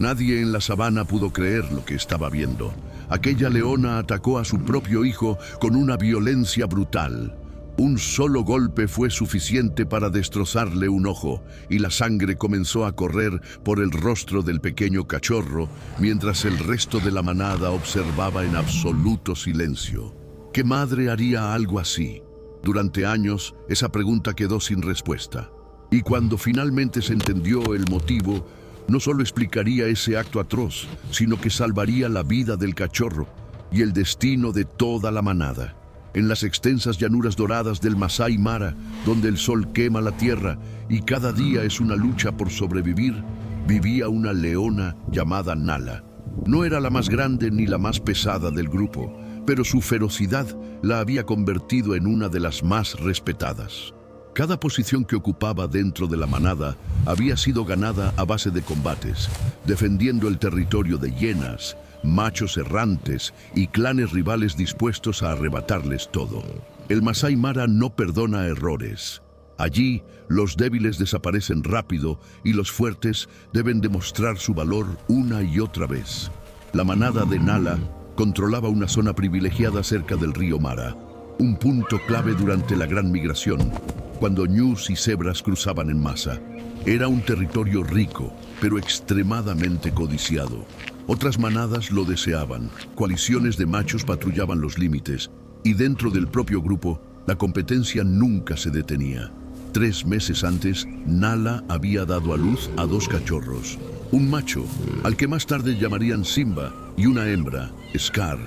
Nadie en la sabana pudo creer lo que estaba viendo. Aquella leona atacó a su propio hijo con una violencia brutal. Un solo golpe fue suficiente para destrozarle un ojo, y la sangre comenzó a correr por el rostro del pequeño cachorro, mientras el resto de la manada observaba en absoluto silencio. ¿Qué madre haría algo así? Durante años, esa pregunta quedó sin respuesta. Y cuando finalmente se entendió el motivo, no solo explicaría ese acto atroz, sino que salvaría la vida del cachorro y el destino de toda la manada. En las extensas llanuras doradas del Masai Mara, donde el sol quema la tierra y cada día es una lucha por sobrevivir, vivía una leona llamada Nala. No era la más grande ni la más pesada del grupo, pero su ferocidad la había convertido en una de las más respetadas. Cada posición que ocupaba dentro de la manada había sido ganada a base de combates, defendiendo el territorio de hienas, machos errantes y clanes rivales dispuestos a arrebatarles todo. El Masai Mara no perdona errores. Allí, los débiles desaparecen rápido y los fuertes deben demostrar su valor una y otra vez. La manada de Nala controlaba una zona privilegiada cerca del río Mara, un punto clave durante la gran migración, cuando ñus y cebras cruzaban en masa. Era un territorio rico, pero extremadamente codiciado. Otras manadas lo deseaban, coaliciones de machos patrullaban los límites, y dentro del propio grupo, la competencia nunca se detenía. 3 meses antes, Nala había dado a luz a 2 cachorros, un macho, al que más tarde llamarían Simba, y una hembra, Scar.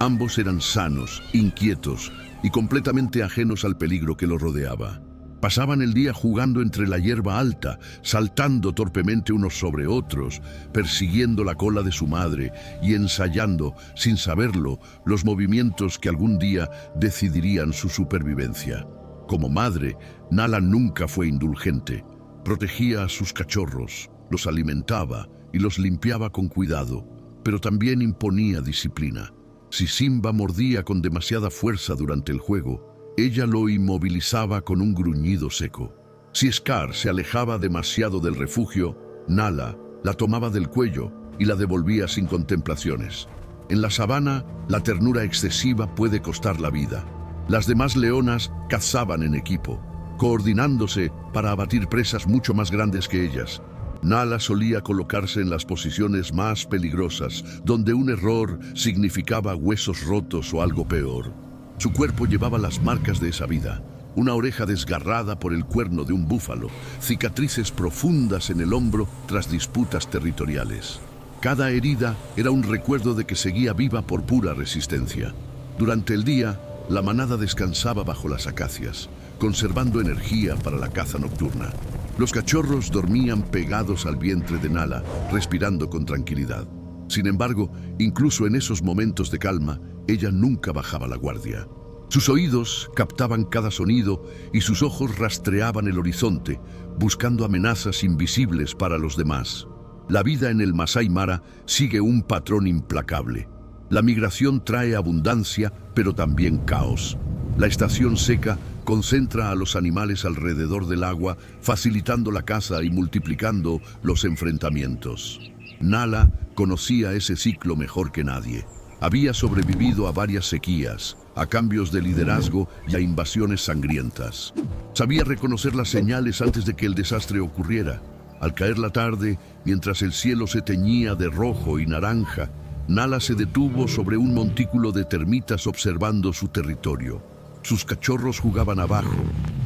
Ambos eran sanos, inquietos y completamente ajenos al peligro que los rodeaba. Pasaban el día jugando entre la hierba alta, saltando torpemente unos sobre otros, persiguiendo la cola de su madre y ensayando, sin saberlo, los movimientos que algún día decidirían su supervivencia. Como madre, Nala nunca fue indulgente. Protegía a sus cachorros, los alimentaba y los limpiaba con cuidado, pero también imponía disciplina. Si Simba mordía con demasiada fuerza durante el juego, ella lo inmovilizaba con un gruñido seco. Si Scar se alejaba demasiado del refugio, Nala la tomaba del cuello y la devolvía sin contemplaciones. En la sabana, la ternura excesiva puede costar la vida. Las demás leonas cazaban en equipo, coordinándose para abatir presas mucho más grandes que ellas. Nala solía colocarse en las posiciones más peligrosas, donde un error significaba huesos rotos o algo peor. Su cuerpo llevaba las marcas de esa vida: una oreja desgarrada por el cuerno de un búfalo, cicatrices profundas en el hombro tras disputas territoriales. Cada herida era un recuerdo de que seguía viva por pura resistencia. Durante el día, la manada descansaba bajo las acacias, conservando energía para la caza nocturna. Los cachorros dormían pegados al vientre de Nala, respirando con tranquilidad. Sin embargo, incluso en esos momentos de calma, ella nunca bajaba la guardia. Sus oídos captaban cada sonido y sus ojos rastreaban el horizonte, buscando amenazas invisibles para los demás. La vida en el Masai Mara sigue un patrón implacable. La migración trae abundancia, pero también caos. La estación seca concentra a los animales alrededor del agua, facilitando la caza y multiplicando los enfrentamientos. Nala conocía ese ciclo mejor que nadie. Había sobrevivido a varias sequías, a cambios de liderazgo y a invasiones sangrientas. Sabía reconocer las señales antes de que el desastre ocurriera. Al caer la tarde, mientras el cielo se teñía de rojo y naranja, Nala se detuvo sobre un montículo de termitas observando su territorio. Sus cachorros jugaban abajo,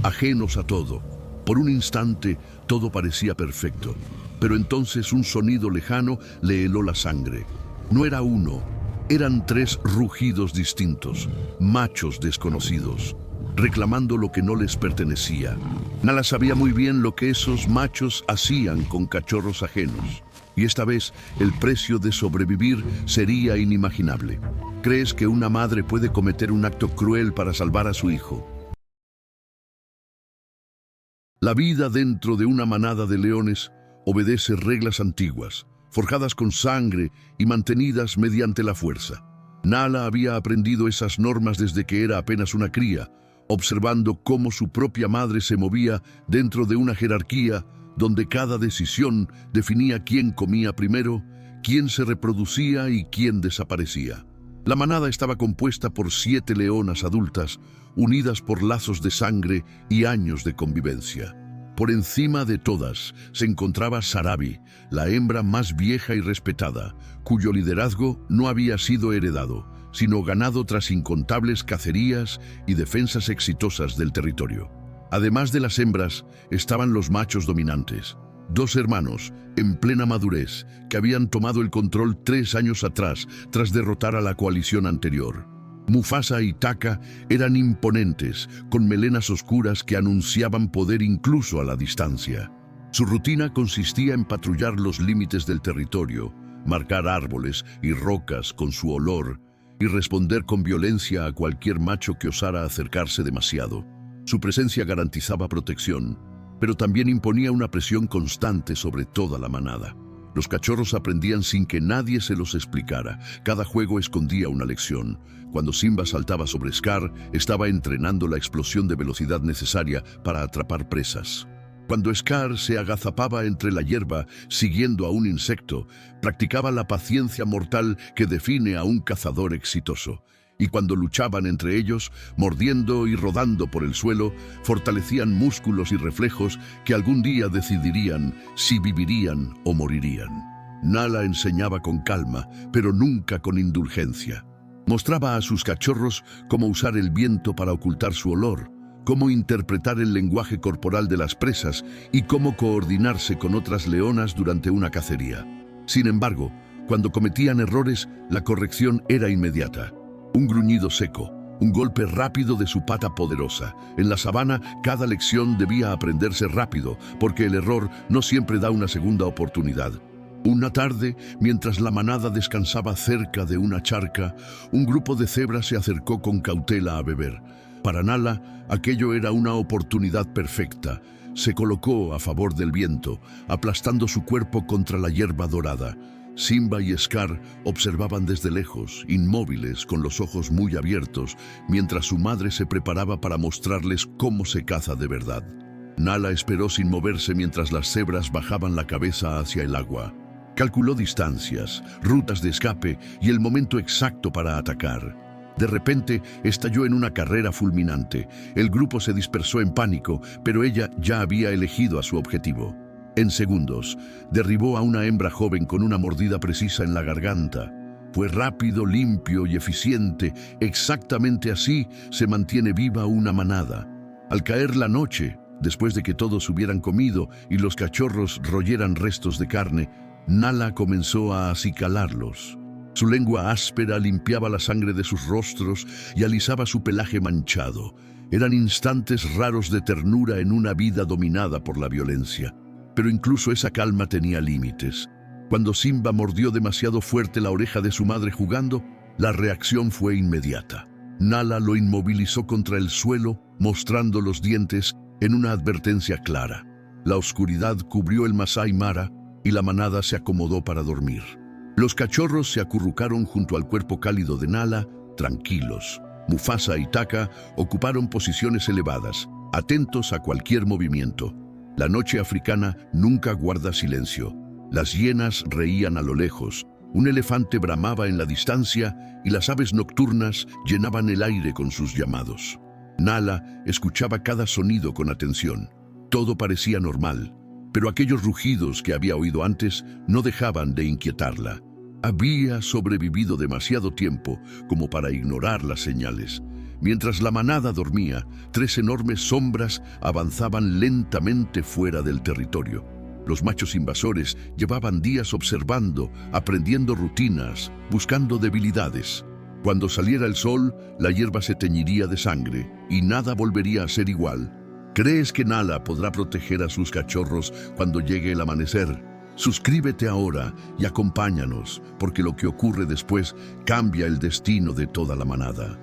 ajenos a todo. Por un instante, todo parecía perfecto, pero entonces un sonido lejano le heló la sangre. No era uno, eran 3 rugidos distintos, machos desconocidos, reclamando lo que no les pertenecía. Nala sabía muy bien lo que esos machos hacían con cachorros ajenos, y esta vez el precio de sobrevivir sería inimaginable. ¿Crees que una madre puede cometer un acto cruel para salvar a su hijo? La vida dentro de una manada de leones obedece reglas antiguas, forjadas con sangre y mantenidas mediante la fuerza. Nala había aprendido esas normas desde que era apenas una cría, observando cómo su propia madre se movía dentro de una jerarquía donde cada decisión definía quién comía primero quién se reproducía y quién desaparecía. La manada estaba compuesta por 7 leonas adultas, unidas por lazos de sangre y años de convivencia. Por encima de todas se encontraba Sarabi, la hembra más vieja y respetada, cuyo liderazgo no había sido heredado, sino ganado tras incontables cacerías y defensas exitosas del territorio. Además de las hembras, estaban los machos dominantes, 2 hermanos en plena madurez que habían tomado el control 3 años atrás tras derrotar a la coalición anterior. Mufasa y Taka eran imponentes, con melenas oscuras que anunciaban poder incluso a la distancia. Su rutina consistía en patrullar los límites del territorio, marcar árboles y rocas con su olor y responder con violencia a cualquier macho que osara acercarse demasiado. Su presencia garantizaba protección, pero también imponía una presión constante sobre toda la manada. Los cachorros aprendían sin que nadie se los explicara. Cada juego escondía una lección. Cuando Simba saltaba sobre Scar, estaba entrenando la explosión de velocidad necesaria para atrapar presas. Cuando Scar se agazapaba entre la hierba, siguiendo a un insecto, practicaba la paciencia mortal que define a un cazador exitoso. Y cuando luchaban entre ellos, mordiendo y rodando por el suelo, fortalecían músculos y reflejos que algún día decidirían si vivirían o morirían. Nala enseñaba con calma, pero nunca con indulgencia. Mostraba a sus cachorros cómo usar el viento para ocultar su olor, cómo interpretar el lenguaje corporal de las presas y cómo coordinarse con otras leonas durante una cacería. Sin embargo, cuando cometían errores, la corrección era inmediata. Un gruñido seco, un golpe rápido de su pata poderosa. En la sabana, cada lección debía aprenderse rápido, porque el error no siempre da una segunda oportunidad. Una tarde, mientras la manada descansaba cerca de una charca, un grupo de cebras se acercó con cautela a beber. Para Nala, aquello era una oportunidad perfecta. Se colocó a favor del viento, aplastando su cuerpo contra la hierba dorada. Simba y Scar observaban desde lejos, inmóviles, con los ojos muy abiertos, mientras su madre se preparaba para mostrarles cómo se caza de verdad. Nala esperó sin moverse mientras las cebras bajaban la cabeza hacia el agua. Calculó distancias, rutas de escape y el momento exacto para atacar. De repente, estalló en una carrera fulminante. El grupo se dispersó en pánico, pero ella ya había elegido a su objetivo. En segundos, derribó a una hembra joven con una mordida precisa en la garganta. Fue rápido, limpio y eficiente. Exactamente así se mantiene viva una manada. Al caer la noche, después de que todos hubieran comido y los cachorros royeran restos de carne, Nala comenzó a acicalarlos. Su lengua áspera limpiaba la sangre de sus rostros y alisaba su pelaje manchado. Eran instantes raros de ternura en una vida dominada por la violencia. Pero incluso esa calma tenía límites. Cuando Simba mordió demasiado fuerte la oreja de su madre jugando, la reacción fue inmediata. Nala lo inmovilizó contra el suelo, mostrando los dientes en una advertencia clara. La oscuridad cubrió el Masai Mara y la manada se acomodó para dormir. Los cachorros se acurrucaron junto al cuerpo cálido de Nala, tranquilos. Mufasa y Taka ocuparon posiciones elevadas, atentos a cualquier movimiento. La noche africana nunca guarda silencio. Las hienas reían a lo lejos, un elefante bramaba en la distancia y las aves nocturnas llenaban el aire con sus llamados. Nala escuchaba cada sonido con atención. Todo parecía normal, pero aquellos rugidos que había oído antes no dejaban de inquietarla. Había sobrevivido demasiado tiempo como para ignorar las señales. Mientras la manada dormía, 3 enormes sombras avanzaban lentamente fuera del territorio. Los machos invasores llevaban días observando, aprendiendo rutinas, buscando debilidades. Cuando saliera el sol, la hierba se teñiría de sangre y nada volvería a ser igual. ¿Crees que Nala podrá proteger a sus cachorros cuando llegue el amanecer? Suscríbete ahora y acompáñanos, porque lo que ocurre después cambia el destino de toda la manada.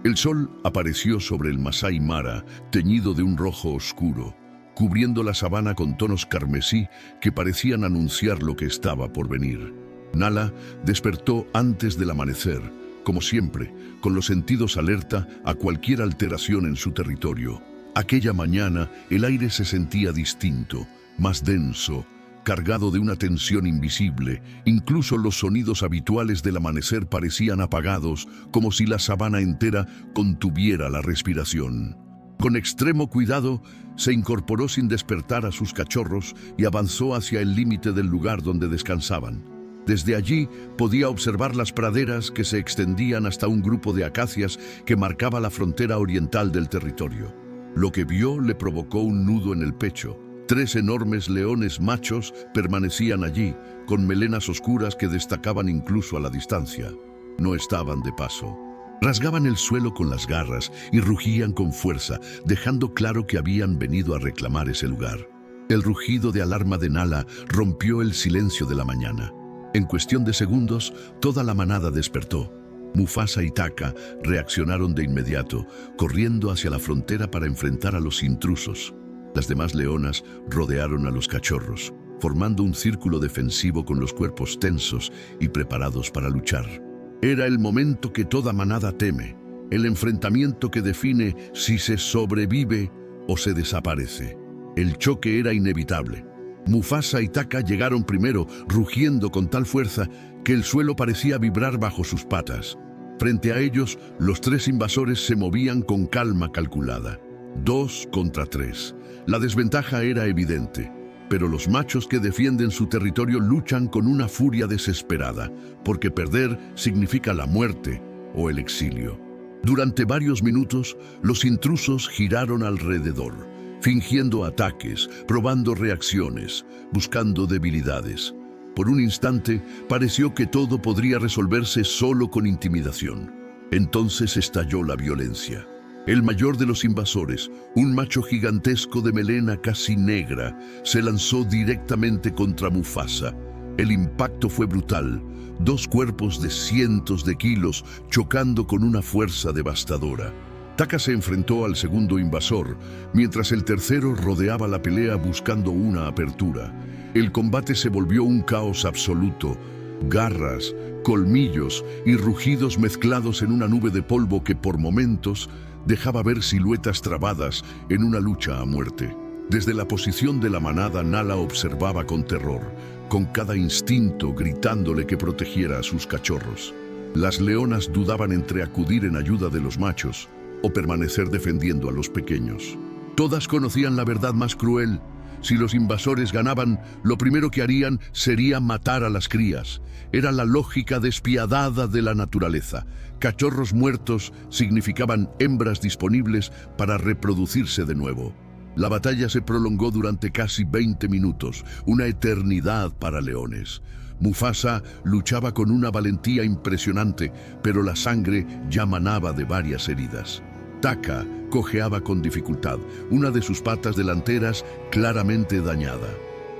El sol apareció sobre el Masai Mara, teñido de un rojo oscuro, cubriendo la sabana con tonos carmesí que parecían anunciar lo que estaba por venir. Nala despertó antes del amanecer, como siempre, con los sentidos alerta a cualquier alteración en su territorio. Aquella mañana el aire se sentía distinto, más denso, cargado de una tensión invisible. Incluso los sonidos habituales del amanecer parecían apagados, como si la sabana entera contuviera la respiración. Con extremo cuidado, se incorporó sin despertar a sus cachorros y avanzó hacia el límite del lugar donde descansaban. Desde allí podía observar las praderas que se extendían hasta un grupo de acacias que marcaba la frontera oriental del territorio. Lo que vio le provocó un nudo en el pecho. 3 enormes leones machos permanecían allí, con melenas oscuras que destacaban incluso a la distancia. No estaban de paso. Rasgaban el suelo con las garras y rugían con fuerza, dejando claro que habían venido a reclamar ese lugar. El rugido de alarma de Nala rompió el silencio de la mañana. En cuestión de segundos, toda la manada despertó. Mufasa y Taka reaccionaron de inmediato, corriendo hacia la frontera para enfrentar a los intrusos. Las demás leonas rodearon a los cachorros, formando un círculo defensivo con los cuerpos tensos y preparados para luchar. Era el momento que toda manada teme, el enfrentamiento que define si se sobrevive o se desaparece. El choque era inevitable. Mufasa y Taka llegaron primero, rugiendo con tal fuerza que el suelo parecía vibrar bajo sus patas. Frente a ellos, los 3 invasores se movían con calma calculada. 2 contra 3. La desventaja era evidente. Pero los machos que defienden su territorio luchan con una furia desesperada, porque perder significa la muerte o el exilio. Durante varios minutos, los intrusos giraron alrededor, fingiendo ataques, probando reacciones, buscando debilidades. Por un instante, pareció que todo podría resolverse solo con intimidación. Entonces estalló la violencia. El mayor de los invasores, un macho gigantesco de melena casi negra, se lanzó directamente contra Mufasa. El impacto fue brutal. 2 cuerpos de cientos de kilos chocando con una fuerza devastadora. Taka se enfrentó al segundo invasor, mientras el tercero rodeaba la pelea buscando una apertura. El combate se volvió un caos absoluto. Garras, colmillos y rugidos mezclados en una nube de polvo que por momentos dejaba ver siluetas trabadas en una lucha a muerte. Desde la posición de la manada, Nala observaba con terror, con cada instinto gritándole que protegiera a sus cachorros. Las leonas dudaban entre acudir en ayuda de los machos o permanecer defendiendo a los pequeños. Todas conocían la verdad más cruel. Si los invasores ganaban, lo primero que harían sería matar a las crías. Era la lógica despiadada de la naturaleza. Cachorros muertos significaban hembras disponibles para reproducirse de nuevo. La batalla se prolongó durante casi 20 minutos, una eternidad para leones. Mufasa luchaba con una valentía impresionante, pero la sangre ya manaba de varias heridas. Taka cojeaba con dificultad, una de sus patas delanteras claramente dañada.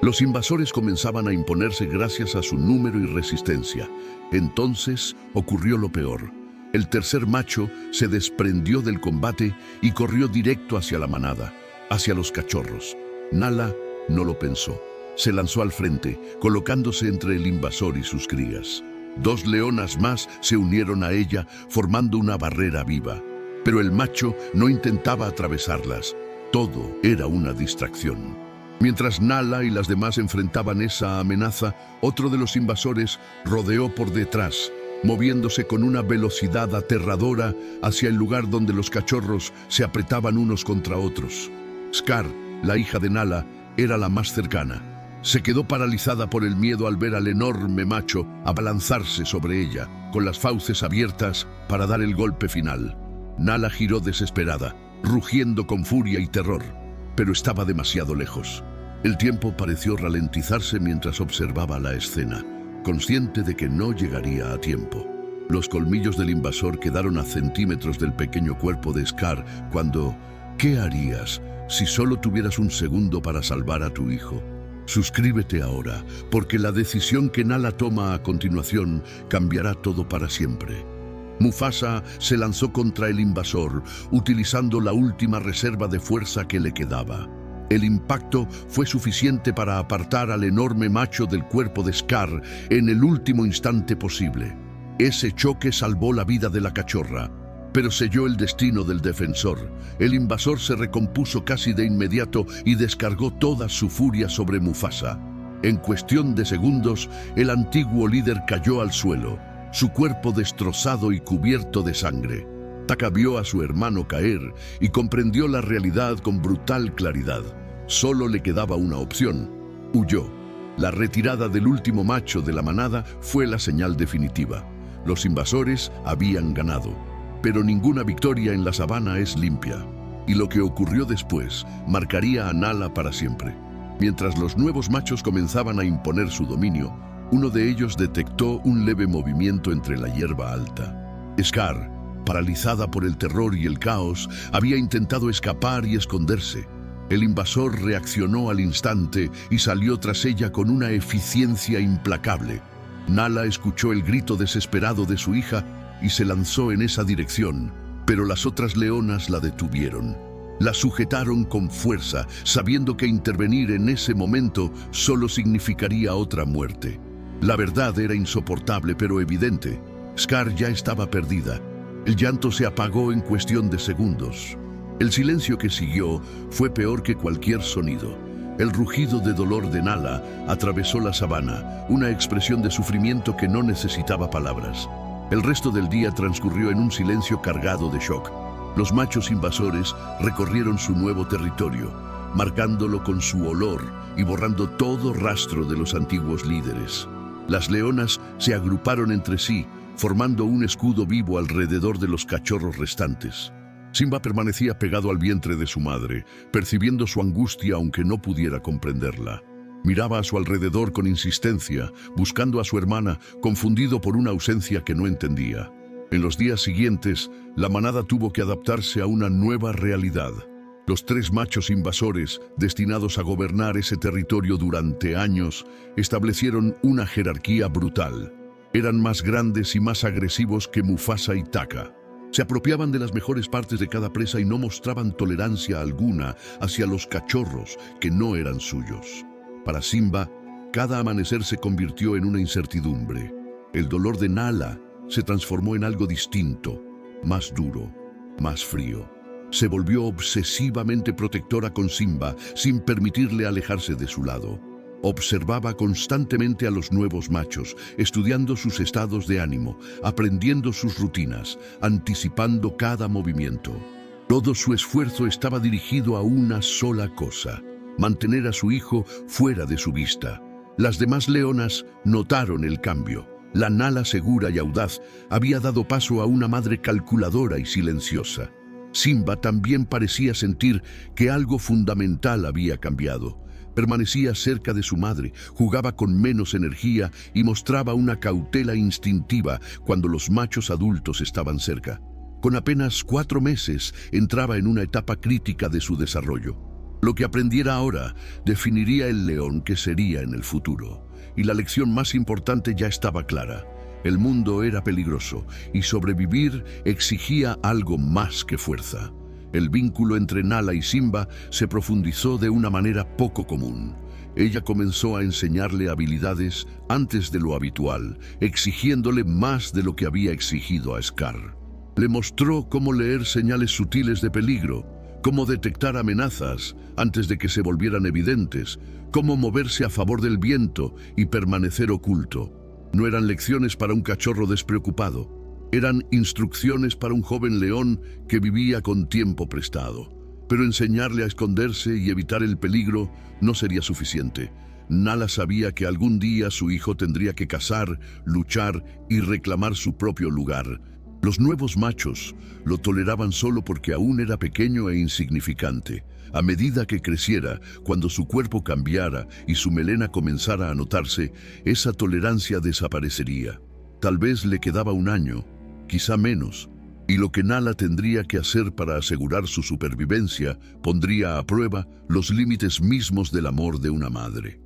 Los invasores comenzaban a imponerse gracias a su número y resistencia. Entonces ocurrió lo peor. El tercer macho se desprendió del combate y corrió directo hacia la manada, hacia los cachorros. Nala no lo pensó. Se lanzó al frente, colocándose entre el invasor y sus crías. 2 leonas más se unieron a ella, formando una barrera viva. Pero el macho no intentaba atravesarlas. Todo era una distracción. Mientras Nala y las demás enfrentaban esa amenaza, otro de los invasores rodeó por detrás, moviéndose con una velocidad aterradora hacia el lugar donde los cachorros se apretaban unos contra otros. Scar, la hija de Nala, era la más cercana. Se quedó paralizada por el miedo al ver al enorme macho abalanzarse sobre ella, con las fauces abiertas para dar el golpe final. Nala giró desesperada, rugiendo con furia y terror, pero estaba demasiado lejos. El tiempo pareció ralentizarse mientras observaba la escena, consciente de que no llegaría a tiempo. Los colmillos del invasor quedaron a centímetros del pequeño cuerpo de Scar cuando... ¿Qué harías si solo tuvieras un segundo para salvar a tu hijo? Suscríbete ahora, porque la decisión que Nala toma a continuación cambiará todo para siempre. Mufasa se lanzó contra el invasor, utilizando la última reserva de fuerza que le quedaba. El impacto fue suficiente para apartar al enorme macho del cuerpo de Scar en el último instante posible. Ese choque salvó la vida de la cachorra, pero selló el destino del defensor. El invasor se recompuso casi de inmediato y descargó toda su furia sobre Mufasa. En cuestión de segundos, el antiguo líder cayó al suelo, su cuerpo destrozado y cubierto de sangre. Taka vio a su hermano caer y comprendió la realidad con brutal claridad. Solo le quedaba una opción: huyó. La retirada del último macho de la manada fue la señal definitiva. Los invasores habían ganado, pero ninguna victoria en la sabana es limpia. Y lo que ocurrió después marcaría a Nala para siempre. Mientras los nuevos machos comenzaban a imponer su dominio, uno de ellos detectó un leve movimiento entre la hierba alta. Scar, paralizada por el terror y el caos, había intentado escapar y esconderse. El invasor reaccionó al instante y salió tras ella con una eficiencia implacable. Nala escuchó el grito desesperado de su hija y se lanzó en esa dirección, pero las otras leonas la detuvieron. La sujetaron con fuerza, sabiendo que intervenir en ese momento solo significaría otra muerte. La verdad era insoportable pero evidente. Scar ya estaba perdida. El llanto se apagó en cuestión de segundos. El silencio que siguió fue peor que cualquier sonido. El rugido de dolor de Nala atravesó la sabana, una expresión de sufrimiento que no necesitaba palabras. El resto del día transcurrió en un silencio cargado de shock. Los machos invasores recorrieron su nuevo territorio, marcándolo con su olor y borrando todo rastro de los antiguos líderes. Las leonas se agruparon entre sí, formando un escudo vivo alrededor de los cachorros restantes. Simba permanecía pegado al vientre de su madre, percibiendo su angustia aunque no pudiera comprenderla. Miraba a su alrededor con insistencia, buscando a su hermana, confundido por una ausencia que no entendía. En los días siguientes, la manada tuvo que adaptarse a una nueva realidad. Los 3 machos invasores, destinados a gobernar ese territorio durante años, establecieron una jerarquía brutal. Eran más grandes y más agresivos que Mufasa y Taka. Se apropiaban de las mejores partes de cada presa y no mostraban tolerancia alguna hacia los cachorros que no eran suyos. Para Simba, cada amanecer se convirtió en una incertidumbre. El dolor de Nala se transformó en algo distinto, más duro, más frío. Se volvió obsesivamente protectora con Simba, sin permitirle alejarse de su lado. Observaba constantemente a los nuevos machos, estudiando sus estados de ánimo, aprendiendo sus rutinas, anticipando cada movimiento. Todo su esfuerzo estaba dirigido a una sola cosa: mantener a su hijo fuera de su vista. Las demás leonas notaron el cambio. La Nala segura y audaz había dado paso a una madre calculadora y silenciosa. Simba también parecía sentir que algo fundamental había cambiado. Permanecía cerca de su madre, jugaba con menos energía y mostraba una cautela instintiva cuando los machos adultos estaban cerca. Con apenas 4 meses, entraba en una etapa crítica de su desarrollo. Lo que aprendiera ahora definiría el león que sería en el futuro. Y la lección más importante ya estaba clara. El mundo era peligroso y sobrevivir exigía algo más que fuerza. El vínculo entre Nala y Simba se profundizó de una manera poco común. Ella comenzó a enseñarle habilidades antes de lo habitual, exigiéndole más de lo que había exigido a Scar. Le mostró cómo leer señales sutiles de peligro, cómo detectar amenazas antes de que se volvieran evidentes, cómo moverse a favor del viento y permanecer oculto. No eran lecciones para un cachorro despreocupado. Eran instrucciones para un joven león que vivía con tiempo prestado. Pero enseñarle a esconderse y evitar el peligro no sería suficiente. Nala sabía que algún día su hijo tendría que cazar, luchar y reclamar su propio lugar. Los nuevos machos lo toleraban solo porque aún era pequeño e insignificante. A medida que creciera, cuando su cuerpo cambiara y su melena comenzara a notarse, esa tolerancia desaparecería. Tal vez le quedaba un año, quizá menos, y lo que Nala tendría que hacer para asegurar su supervivencia pondría a prueba los límites mismos del amor de una madre.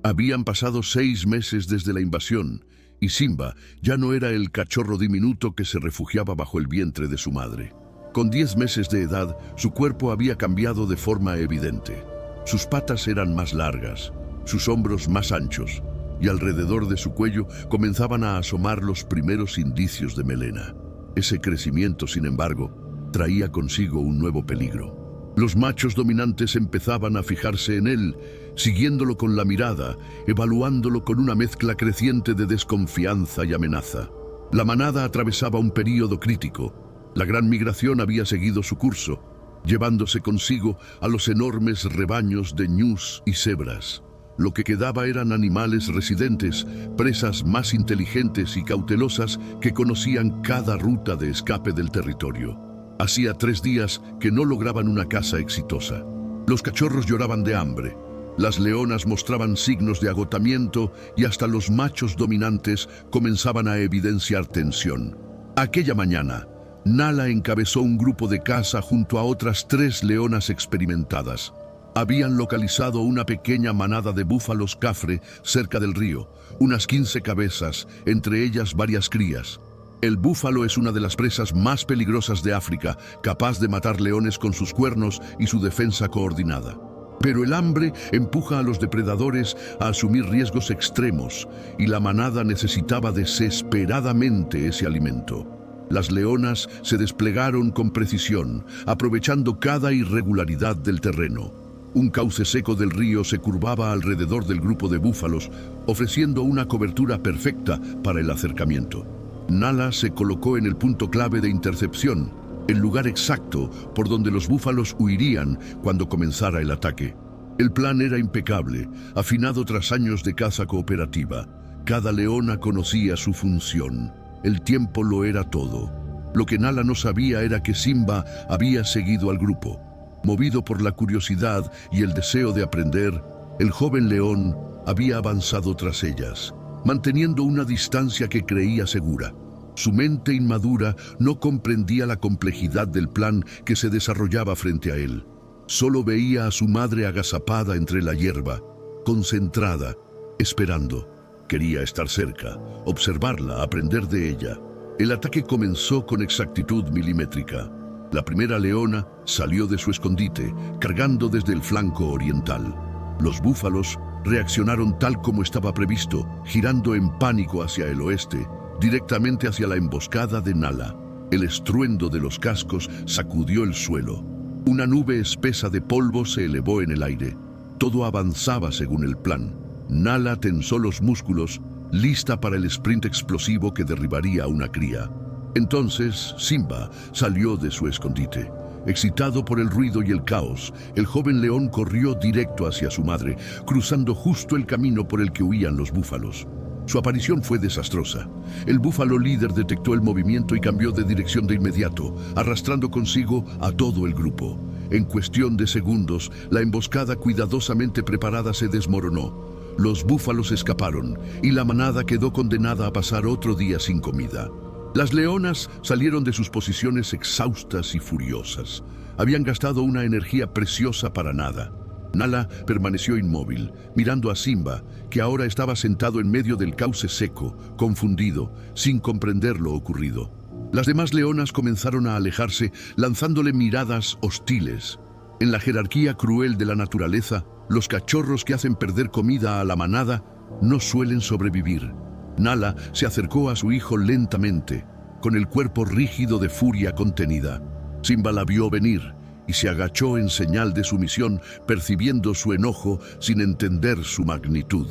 Habían pasado 6 meses desde la invasión, y Simba ya no era el cachorro diminuto que se refugiaba bajo el vientre de su madre. Con 10 meses de edad, su cuerpo había cambiado de forma evidente. Sus patas eran más largas, sus hombros más anchos, y alrededor de su cuello comenzaban a asomar los primeros indicios de melena. Ese crecimiento, sin embargo, traía consigo un nuevo peligro. Los machos dominantes empezaban a fijarse en él, siguiéndolo con la mirada, evaluándolo con una mezcla creciente de desconfianza y amenaza. La manada atravesaba un período crítico. La gran migración había seguido su curso, llevándose consigo a los enormes rebaños de ñus y cebras. Lo que quedaba eran animales residentes, presas más inteligentes y cautelosas que conocían cada ruta de escape del territorio. Hacía 3 días que no lograban una caza exitosa. Los cachorros lloraban de hambre, las leonas mostraban signos de agotamiento y hasta los machos dominantes comenzaban a evidenciar tensión. Aquella mañana, Nala encabezó un grupo de caza junto a otras 3 leonas experimentadas. Habían localizado una pequeña manada de búfalos cafre cerca del río, unas 15 cabezas, entre ellas varias crías. El búfalo es una de las presas más peligrosas de África, capaz de matar leones con sus cuernos y su defensa coordinada. Pero el hambre empuja a los depredadores a asumir riesgos extremos, y la manada necesitaba desesperadamente ese alimento. Las leonas se desplegaron con precisión, aprovechando cada irregularidad del terreno. Un cauce seco del río se curvaba alrededor del grupo de búfalos, ofreciendo una cobertura perfecta para el acercamiento. Nala se colocó en el punto clave de intercepción, el lugar exacto por donde los búfalos huirían cuando comenzara el ataque. El plan era impecable, afinado tras años de caza cooperativa. Cada leona conocía su función. El tiempo lo era todo. Lo que Nala no sabía era que Simba había seguido al grupo. Movido por la curiosidad y el deseo de aprender, el joven león había avanzado tras ellas, manteniendo una distancia que creía segura. Su mente inmadura no comprendía la complejidad del plan que se desarrollaba frente a él. Solo veía a su madre agazapada entre la hierba, concentrada, esperando. Quería estar cerca, observarla, aprender de ella. El ataque comenzó con exactitud milimétrica. La primera leona salió de su escondite, cargando desde el flanco oriental. Los búfalos reaccionaron tal como estaba previsto, girando en pánico hacia el oeste, directamente hacia la emboscada de Nala. El estruendo de los cascos sacudió el suelo. Una nube espesa de polvo se elevó en el aire. Todo avanzaba según el plan. Nala tensó los músculos, lista para el sprint explosivo que derribaría a una cría. Entonces, Simba salió de su escondite. Excitado por el ruido y el caos, el joven león corrió directo hacia su madre, cruzando justo el camino por el que huían los búfalos. Su aparición fue desastrosa. El búfalo líder detectó el movimiento y cambió de dirección de inmediato, arrastrando consigo a todo el grupo. En cuestión de segundos, la emboscada cuidadosamente preparada se desmoronó. Los búfalos escaparon y la manada quedó condenada a pasar otro día sin comida. Las leonas salieron de sus posiciones exhaustas y furiosas. Habían gastado una energía preciosa para nada. Nala permaneció inmóvil, mirando a Simba, que ahora estaba sentado en medio del cauce seco, confundido, sin comprender lo ocurrido. Las demás leonas comenzaron a alejarse, lanzándole miradas hostiles. En la jerarquía cruel de la naturaleza, los cachorros que hacen perder comida a la manada no suelen sobrevivir. Nala se acercó a su hijo lentamente, con el cuerpo rígido de furia contenida. Simba la vio venir y se agachó en señal de sumisión, percibiendo su enojo sin entender su magnitud.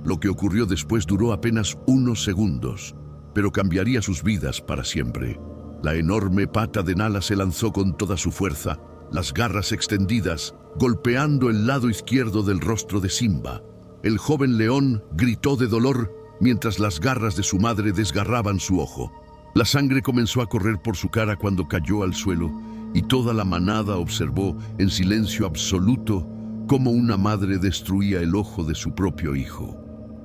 Lo que ocurrió después duró apenas unos segundos, pero cambiaría sus vidas para siempre. La enorme pata de Nala se lanzó con toda su fuerza, las garras extendidas, golpeando el lado izquierdo del rostro de Simba. El joven león gritó de dolor mientras las garras de su madre desgarraban su ojo. La sangre comenzó a correr por su cara cuando cayó al suelo, y toda la manada observó en silencio absoluto cómo una madre destruía el ojo de su propio hijo.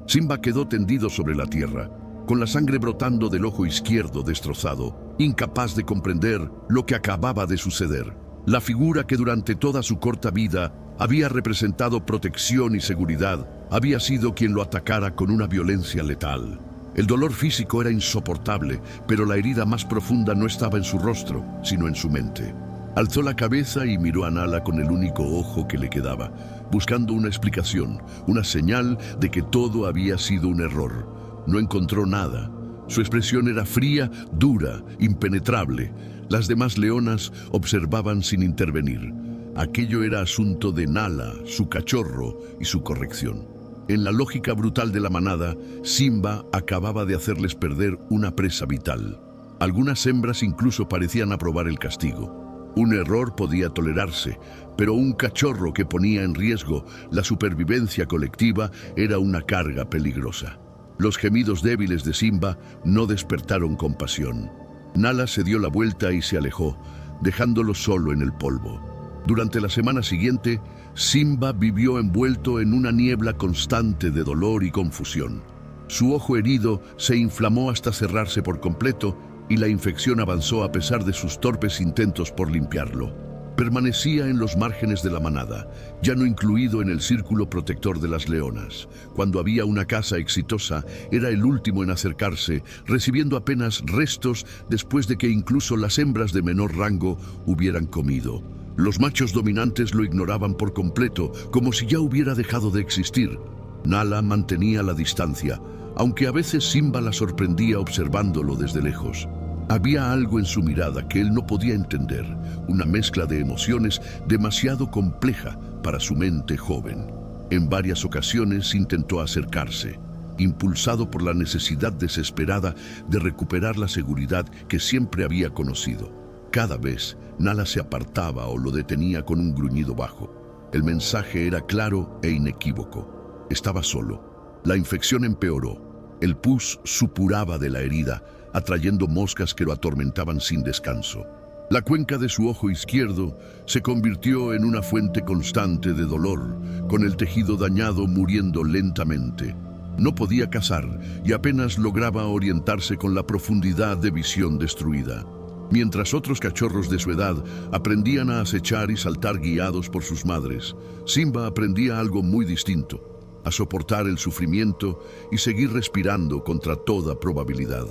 Simba quedó tendido sobre la tierra, con la sangre brotando del ojo izquierdo destrozado, incapaz de comprender lo que acababa de suceder. La figura que durante toda su corta vida había representado protección y seguridad, había sido quien lo atacara con una violencia letal. El dolor físico era insoportable, pero la herida más profunda no estaba en su rostro, sino en su mente. Alzó la cabeza y miró a Nala con el único ojo que le quedaba, buscando una explicación, una señal de que todo había sido un error. No encontró nada. Su expresión era fría, dura, impenetrable. Las demás leonas observaban sin intervenir. Aquello era asunto de Nala, su cachorro y su corrección. En la lógica brutal de la manada, Simba acababa de hacerles perder una presa vital. Algunas hembras incluso parecían aprobar el castigo. Un error podía tolerarse, pero un cachorro que ponía en riesgo la supervivencia colectiva era una carga peligrosa. Los gemidos débiles de Simba no despertaron compasión. Nala se dio la vuelta y se alejó, dejándolo solo en el polvo. Durante la semana siguiente, Simba vivió envuelto en una niebla constante de dolor y confusión. Su ojo herido se inflamó hasta cerrarse por completo y la infección avanzó a pesar de sus torpes intentos por limpiarlo. Permanecía en los márgenes de la manada, ya no incluido en el círculo protector de las leonas. Cuando había una caza exitosa, era el último en acercarse, recibiendo apenas restos después de que incluso las hembras de menor rango hubieran comido. Los machos dominantes lo ignoraban por completo, como si ya hubiera dejado de existir. Nala mantenía la distancia, aunque a veces Simba la sorprendía observándolo desde lejos. Había algo en su mirada que él no podía entender, una mezcla de emociones demasiado compleja para su mente joven. En varias ocasiones intentó acercarse, impulsado por la necesidad desesperada de recuperar la seguridad que siempre había conocido. Cada vez, Nala se apartaba o lo detenía con un gruñido bajo. El mensaje era claro e inequívoco. Estaba solo. La infección empeoró. El pus supuraba de la herida, atrayendo moscas que lo atormentaban sin descanso. La cuenca de su ojo izquierdo se convirtió en una fuente constante de dolor, con el tejido dañado muriendo lentamente. No podía cazar y apenas lograba orientarse con la profundidad de visión destruida. Mientras otros cachorros de su edad aprendían a acechar y saltar guiados por sus madres, Simba aprendía algo muy distinto: a soportar el sufrimiento y seguir respirando contra toda probabilidad.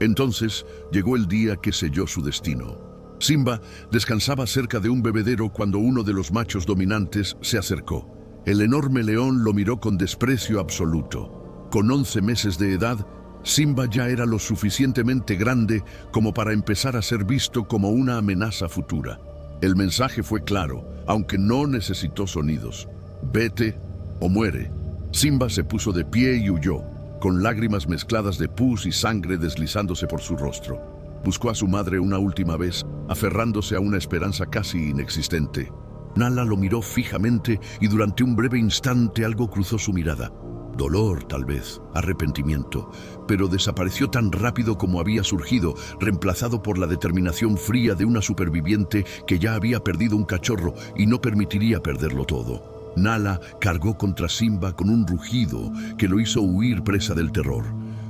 Entonces llegó el día que selló su destino. Simba descansaba cerca de un bebedero cuando uno de los machos dominantes se acercó. El enorme león lo miró con desprecio absoluto. Con 11 meses de edad, Simba ya era lo suficientemente grande como para empezar a ser visto como una amenaza futura. El mensaje fue claro, aunque no necesitó sonidos: vete o muere. Simba se puso de pie y huyó, con lágrimas mezcladas de pus y sangre deslizándose por su rostro. Buscó a su madre una última vez, aferrándose a una esperanza casi inexistente. Nala lo miró fijamente y durante un breve instante algo cruzó su mirada. Dolor, tal vez, arrepentimiento, pero desapareció tan rápido como había surgido, reemplazado por la determinación fría de una superviviente que ya había perdido un cachorro y no permitiría perderlo todo. Nala cargó contra Simba con un rugido que lo hizo huir presa del terror.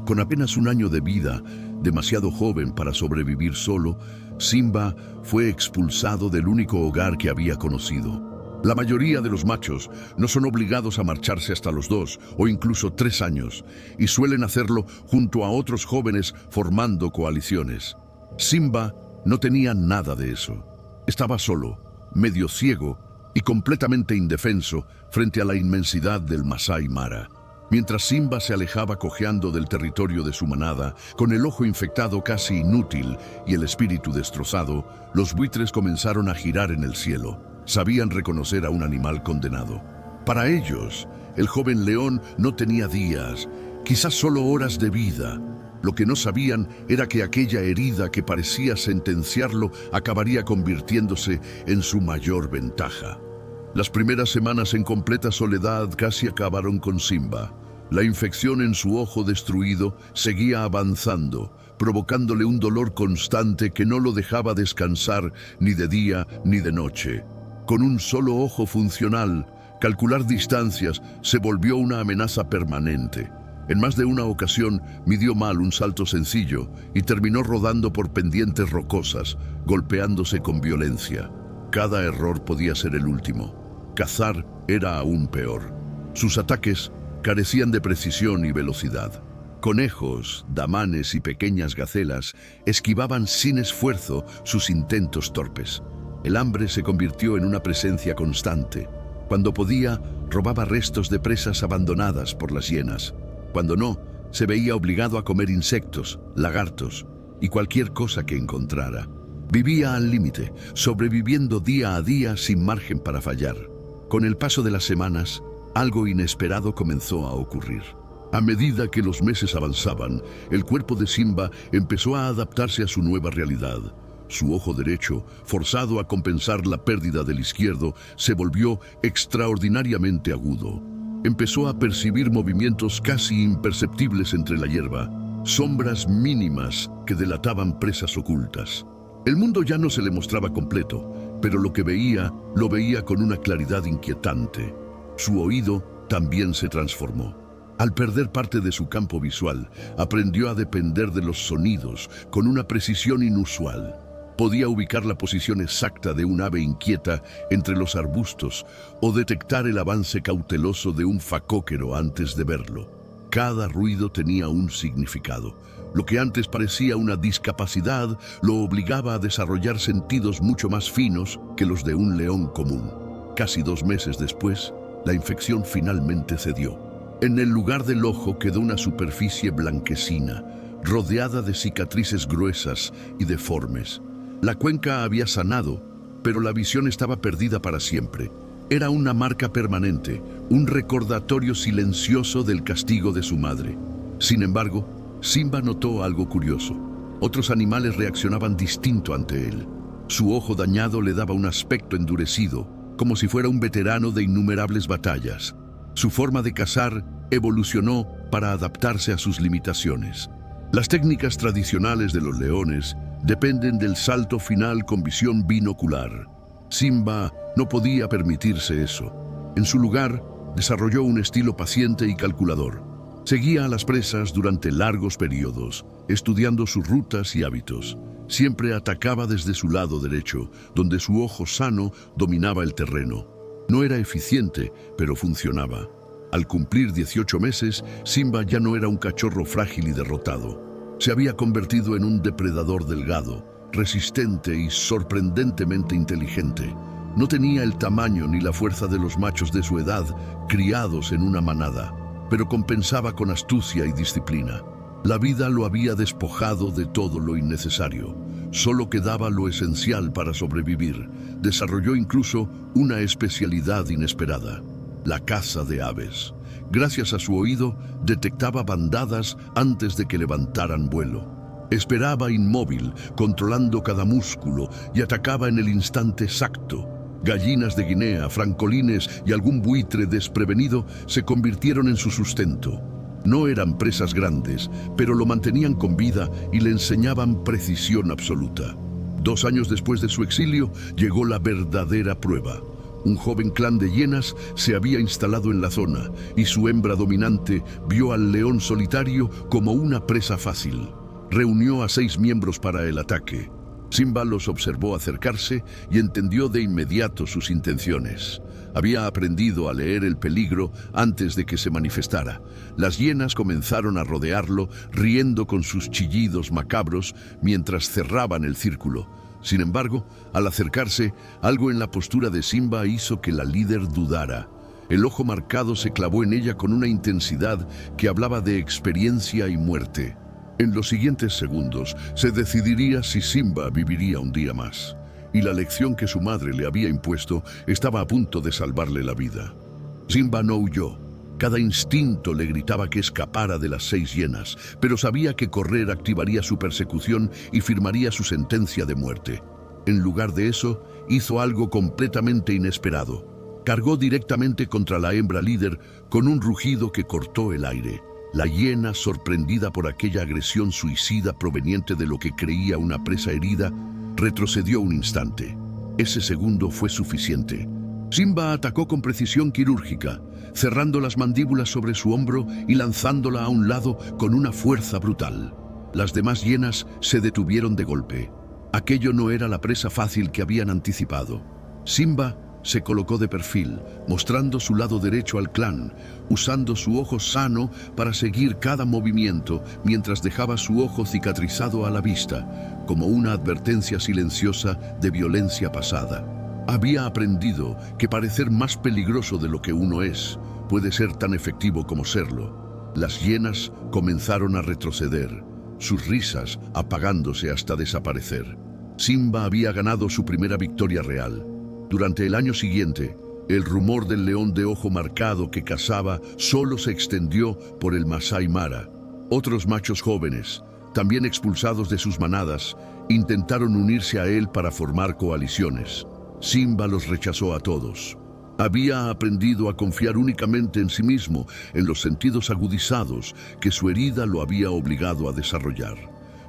Con apenas un año de vida, demasiado joven para sobrevivir solo, Simba fue expulsado del único hogar que había conocido. La mayoría de los machos no son obligados a marcharse hasta los 2 o incluso 3 años, y suelen hacerlo junto a otros jóvenes formando coaliciones. Simba no tenía nada de eso. Estaba solo, medio ciego y completamente indefenso frente a la inmensidad del Masai Mara. Mientras Simba se alejaba cojeando del territorio de su manada, con el ojo infectado casi inútil y el espíritu destrozado, los buitres comenzaron a girar en el cielo. Sabían reconocer a un animal condenado. Para ellos, el joven león no tenía días, quizás solo horas de vida. Lo que no sabían era que aquella herida que parecía sentenciarlo acabaría convirtiéndose en su mayor ventaja. Las primeras semanas en completa soledad casi acabaron con Simba. La infección en su ojo destruido seguía avanzando, provocándole un dolor constante que no lo dejaba descansar ni de día ni de noche. Con un solo ojo funcional, calcular distancias se volvió una amenaza permanente. En más de una ocasión midió mal un salto sencillo y terminó rodando por pendientes rocosas, golpeándose con violencia. Cada error podía ser el último. Cazar era aún peor. Sus ataques carecían de precisión y velocidad. Conejos, damanes y pequeñas gacelas esquivaban sin esfuerzo sus intentos torpes. El hambre se convirtió en una presencia constante. Cuando podía, robaba restos de presas abandonadas por las hienas. Cuando no, se veía obligado a comer insectos, lagartos y cualquier cosa que encontrara. Vivía al límite, sobreviviendo día a día sin margen para fallar. Con el paso de las semanas, algo inesperado comenzó a ocurrir. A medida que los meses avanzaban, el cuerpo de Simba empezó a adaptarse a su nueva realidad. Su ojo derecho, forzado a compensar la pérdida del izquierdo, se volvió extraordinariamente agudo. Empezó a percibir movimientos casi imperceptibles entre la hierba, sombras mínimas que delataban presas ocultas. El mundo ya no se le mostraba completo, pero lo veía con una claridad inquietante. Su oído también se transformó. Al perder parte de su campo visual, aprendió a depender de los sonidos con una precisión inusual. Podía ubicar la posición exacta de un ave inquieta entre los arbustos o detectar el avance cauteloso de un facóquero antes de verlo. Cada ruido tenía un significado. Lo que antes parecía una discapacidad lo obligaba a desarrollar sentidos mucho más finos que los de un león común. Casi 2 meses después, la infección finalmente cedió. En el lugar del ojo quedó una superficie blanquecina, rodeada de cicatrices gruesas y deformes. La cuenca había sanado, pero la visión estaba perdida para siempre. Era una marca permanente, un recordatorio silencioso del castigo de su madre. Sin embargo, Simba notó algo curioso. Otros animales reaccionaban distinto ante él. Su ojo dañado le daba un aspecto endurecido, como si fuera un veterano de innumerables batallas. Su forma de cazar evolucionó para adaptarse a sus limitaciones. Las técnicas tradicionales de los leones dependen del salto final con visión binocular. Simba no podía permitirse eso. En su lugar, desarrolló un estilo paciente y calculador. Seguía a las presas durante largos periodos, estudiando sus rutas y hábitos. Siempre atacaba desde su lado derecho, donde su ojo sano dominaba el terreno. No era eficiente, pero funcionaba. Al cumplir 18 meses, Simba ya no era un cachorro frágil y derrotado. Se había convertido en un depredador delgado, resistente y sorprendentemente inteligente. No tenía el tamaño ni la fuerza de los machos de su edad, criados en una manada, pero compensaba con astucia y disciplina. La vida lo había despojado de todo lo innecesario. Solo quedaba lo esencial para sobrevivir. Desarrolló incluso una especialidad inesperada: la caza de aves. Gracias a su oído, detectaba bandadas antes de que levantaran vuelo. Esperaba inmóvil, controlando cada músculo, y atacaba en el instante exacto. Gallinas de Guinea, francolines y algún buitre desprevenido se convirtieron en su sustento. No eran presas grandes, pero lo mantenían con vida y le enseñaban precisión absoluta. 2 años después de su exilio, llegó la verdadera prueba. Un joven clan de hienas se había instalado en la zona y su hembra dominante vio al león solitario como una presa fácil. Reunió a 6 miembros para el ataque. Simba los observó acercarse y entendió de inmediato sus intenciones. Había aprendido a leer el peligro antes de que se manifestara. Las hienas comenzaron a rodearlo, riendo con sus chillidos macabros mientras cerraban el círculo. Sin embargo, al acercarse, algo en la postura de Simba hizo que la líder dudara. El ojo marcado se clavó en ella con una intensidad que hablaba de experiencia y muerte. En los siguientes segundos se decidiría si Simba viviría un día más, y la lección que su madre le había impuesto estaba a punto de salvarle la vida. Simba no huyó. Cada instinto le gritaba que escapara de las 6 hienas, pero sabía que correr activaría su persecución y firmaría su sentencia de muerte. En lugar de eso, hizo algo completamente inesperado. Cargó directamente contra la hembra líder con un rugido que cortó el aire. La hiena, sorprendida por aquella agresión suicida proveniente de lo que creía una presa herida, retrocedió un instante. Ese segundo fue suficiente. Simba atacó con precisión quirúrgica, cerrando las mandíbulas sobre su hombro y lanzándola a un lado con una fuerza brutal. Las demás hienas se detuvieron de golpe. Aquello no era la presa fácil que habían anticipado. Simba se colocó de perfil, mostrando su lado derecho al clan, usando su ojo sano para seguir cada movimiento mientras dejaba su ojo cicatrizado a la vista, como una advertencia silenciosa de violencia pasada. Había aprendido que parecer más peligroso de lo que uno es puede ser tan efectivo como serlo. Las hienas comenzaron a retroceder, sus risas apagándose hasta desaparecer. Simba había ganado su primera victoria real. Durante el año siguiente, el rumor del león de ojo marcado que cazaba solo se extendió por el Masai Mara. Otros machos jóvenes, también expulsados de sus manadas, intentaron unirse a él para formar coaliciones. Simba los rechazó a todos. Había aprendido a confiar únicamente en sí mismo, en los sentidos agudizados que su herida lo había obligado a desarrollar.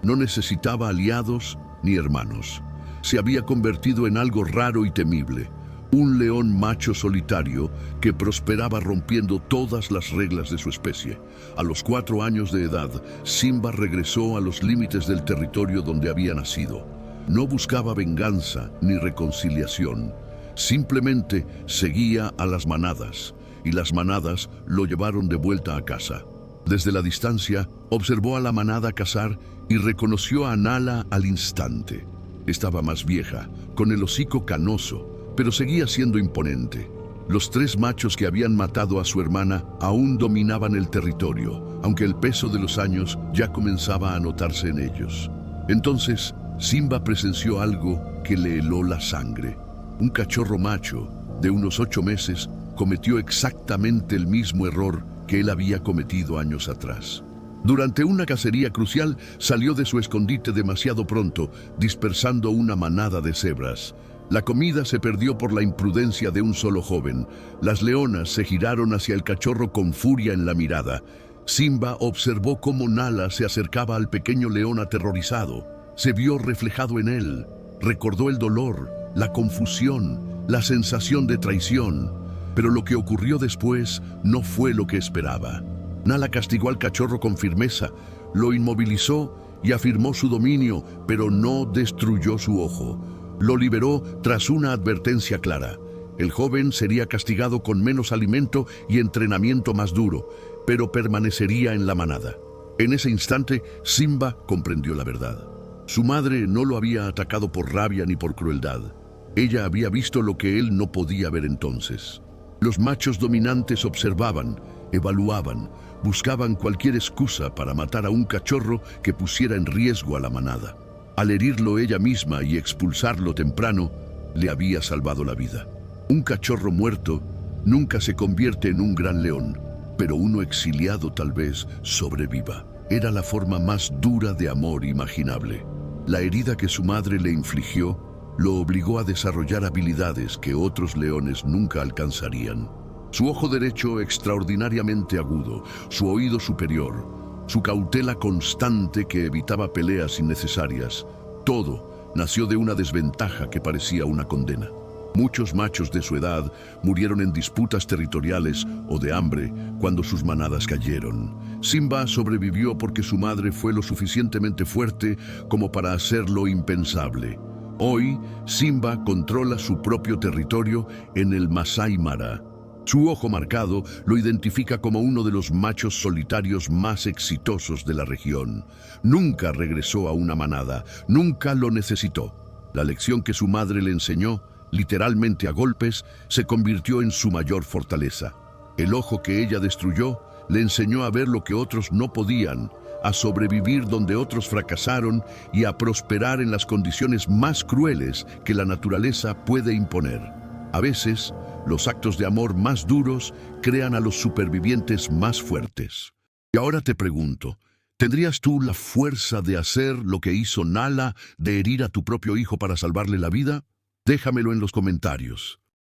No necesitaba aliados ni hermanos. Se había convertido en algo raro y temible, un león macho solitario que prosperaba rompiendo todas las reglas de su especie. A los 4 años de edad, Simba regresó a los límites del territorio donde había nacido. No buscaba venganza ni reconciliación, simplemente seguía a las manadas, y las manadas lo llevaron de vuelta a casa. Desde la distancia, observó a la manada cazar y reconoció a Nala al instante. Estaba más vieja, con el hocico canoso, pero seguía siendo imponente. Los 3 machos que habían matado a su hermana aún dominaban el territorio, aunque el peso de los años ya comenzaba a notarse en ellos. Entonces, Simba presenció algo que le heló la sangre. Un cachorro macho, de unos 8 meses, cometió exactamente el mismo error que él había cometido años atrás. Durante una cacería crucial, salió de su escondite demasiado pronto, dispersando una manada de cebras. La comida se perdió por la imprudencia de un solo joven. Las leonas se giraron hacia el cachorro con furia en la mirada. Simba observó cómo Nala se acercaba al pequeño león aterrorizado. Se vio reflejado en él. Recordó el dolor, la confusión, la sensación de traición. Pero lo que ocurrió después no fue lo que esperaba. Nala castigó al cachorro con firmeza, lo inmovilizó y afirmó su dominio, pero no destruyó su ojo. Lo liberó tras una advertencia clara. El joven sería castigado con menos alimento y entrenamiento más duro, pero permanecería en la manada. En ese instante, Simba comprendió la verdad. Su madre no lo había atacado por rabia ni por crueldad. Ella había visto lo que él no podía ver entonces. Los machos dominantes observaban, evaluaban, buscaban cualquier excusa para matar a un cachorro que pusiera en riesgo a la manada. Al herirlo ella misma y expulsarlo temprano, le había salvado la vida. Un cachorro muerto nunca se convierte en un gran león, pero uno exiliado tal vez sobreviva. Era la forma más dura de amor imaginable. La herida que su madre le infligió lo obligó a desarrollar habilidades que otros leones nunca alcanzarían. Su ojo derecho extraordinariamente agudo, su oído superior, su cautela constante que evitaba peleas innecesarias, todo nació de una desventaja que parecía una condena. Muchos machos de su edad murieron en disputas territoriales o de hambre cuando sus manadas cayeron. Simba sobrevivió porque su madre fue lo suficientemente fuerte como para hacer lo impensable. Hoy, Simba controla su propio territorio en el Masai Mara. Su ojo marcado lo identifica como uno de los machos solitarios más exitosos de la región. Nunca regresó a una manada, nunca lo necesitó. La lección que su madre le enseñó, literalmente a golpes, se convirtió en su mayor fortaleza. El ojo que ella destruyó le enseñó a ver lo que otros no podían, a sobrevivir donde otros fracasaron y a prosperar en las condiciones más crueles que la naturaleza puede imponer. A veces, los actos de amor más duros crean a los supervivientes más fuertes. Y ahora te pregunto, ¿tendrías tú la fuerza de hacer lo que hizo Nala, de herir a tu propio hijo para salvarle la vida? Déjamelo en los comentarios.